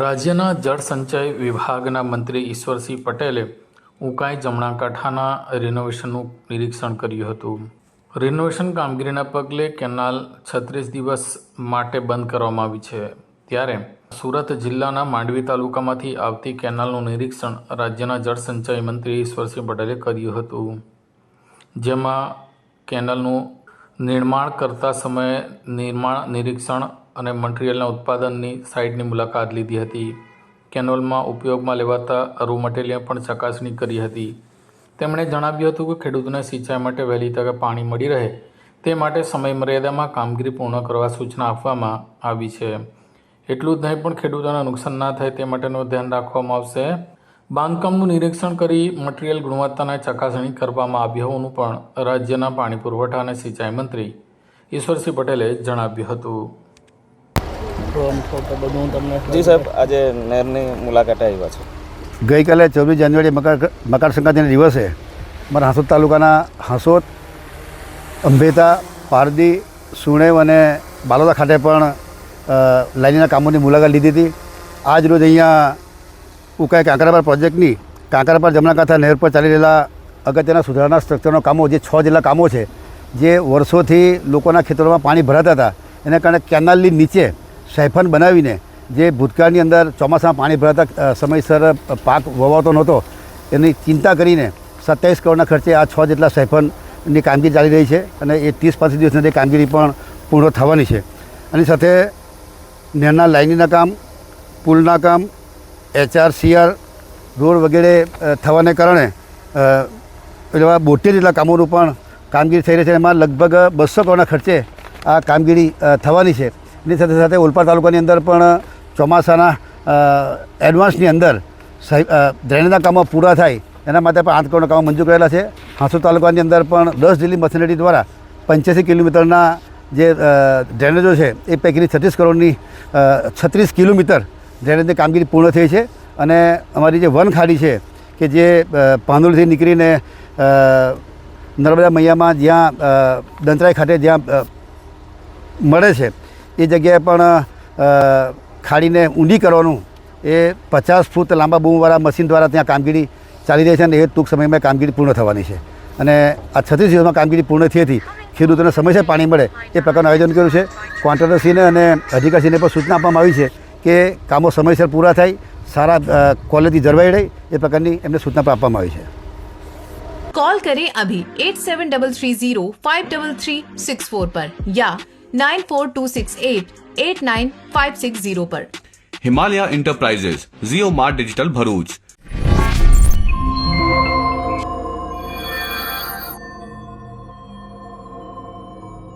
રાજ્યના જળસંચય વિભાગના મંત્રી ઈશ્વરસિંહ પટેલે ઉકાઈ જમણાકાંઠાના રિનોવેશનનું નિરીક્ષણ કર્યું હતું. રિનોવેશન કામગીરીના પગલે કેનાલ 36 દિવસ માટે બંધ કરવામાં આવી છે. ત્યારે સુરત જિલ્લાના માંડવી તાલુકામાંથી આવતી કેનાલનું નિરીક્ષણ રાજ્યના જળસંચય મંત્રી ઈશ્વરસિંહ પટેલે કર્યું હતું, જેમાં કેનાલનું નિર્માણ કરતા સમયે નિર્માણ નિરીક્ષણ અને મટીરિયલના ઉત્પાદનની સાઇટની મુલાકાત લીધી હતી. કેનાલમાં ઉપયોગમાં લેવાતા રો મટીરિયલ પણ ચકાસણી કરી હતી. તેમણે જણાવ્યું હતું કે ખેડૂતોને સિંચાઈ માટે વહેલી તકે પાણી મળી રહે તે માટે સમય મર્યાદામાં કામગીરી પૂર્ણ કરવા સૂચના આપવામાં આવી છે. એટલું જ નહીં પણ ખેડૂતોને નુકસાન ના થાય તે માટેનું ધ્યાન રાખવામાં આવશે. બાંધકામનું નિરીક્ષણ કરી મટીરિયલ ગુણવત્તાની ચકાસણી કરવામાં આવી હોવાનું પણ રાજ્યના પાણી પુરવઠા અને સિંચાઈ મંત્રી ઈશ્વરસિંહ પટેલે જણાવ્યું હતું. જી સાહેબ, આજે નહેરની મુલાકાતે આવ્યા છે. ગઈકાલે 24 જાન્યુઆરી મકર સંક્રાંતિના દિવસે અમારા હાંસોદ તાલુકાના હાંસોદ, અંભેતા, પારડી, સુણેવ અને બાલોદા ખાતે પણ લાઇનના કામોની મુલાકાત લીધી હતી. આજ રોજ અહીંયા ઉકાઈ કાંકરાપાર પ્રોજેક્ટની કાંકરાપાર જમણાકાંઠા નહેર પર ચાલી રહેલા અગત્યના સુધારણા સ્ટ્રક્ચરના કામો, જે 6 જેટલા કામો છે, જે વર્ષોથી લોકોના ખેતરોમાં પાણી ભરાતા હતા, એના કારણે કેનાલની નીચે સાયફન બનાવીને જે ભૂતકાળની અંદર ચોમાસામાં પાણી ભરાતા સમયસર પાક વવાતો નહોતો, એની ચિંતા કરીને 27 કરોડના ખર્ચે આ 6 જેટલા સાયફનની કામગીરી ચાલી રહી છે અને એ 30-35 દિવસની કામગીરી પણ પૂર્ણ થવાની છે. આની સાથે નહેરના લાઇનના કામ, પુલના કામ, HRCR રોડ વગેરે થવાને કારણે એવા 72 જેટલા કામોનું પણ કામગીરી થઈ રહી છે. એમાં લગભગ 200 કરોડના ખર્ચે આ કામગીરી થવાની છે. એની સાથે સાથે ઓલપાડ તાલુકાની અંદર પણ ચોમાસાના એડવાન્સની અંદર ડ્રેનેજના કામો પૂરા થાય એના માટે પણ 8 કરોડના કામો મંજૂર કરેલા છે. હાંસોદ તાલુકાની અંદર પણ 10 જેટલી મશીનરી દ્વારા 85 કિલોમીટરના જે ડ્રેનેજો છે એ પૈકીની 36 કરોડની 36 કિલોમીટર ડ્રેનેજની કામગીરી પૂર્ણ થઈ છે. અને અમારી જે વન ખાડી છે કે જે પાંદોલથી નીકળીને નર્મદા મૈયામાં જ્યાં દંતરાઈ ખાતે જ્યાં મળે છે એ જગ્યાએ પણ ખાડીને ઊંડી કરવાનું એ 50 ફૂટ લાંબા બૂમવાળા મશીન દ્વારા ત્યાં કામગીરી ચાલી રહી છે અને એ ટૂંક સમયમાં કામગીરી પૂર્ણ થવાની છે. અને આ 36 દિવસમાં કામગીરી પૂર્ણ થઈ હતી. ખેડૂતોને સમયસર પાણી મળે એ પ્રકારનું આયોજન કર્યું છે. કોન્ટ્રાક્ટરશ્રીને અને અધિકારીશ્રીને પણ સૂચના આપવામાં આવી છે કે કામો સમયસર પૂરા થાય, સારા ક્વોલિટી જળવાઈ રહે એ પ્રકારની એમને સૂચના પણ આપવામાં આવી છે. कॉल करें अभी 8733053364 पर या 9426889560 पर. हिमालय इंटरप्राइजेज, जियो मार्ट डिजिटल भरूच,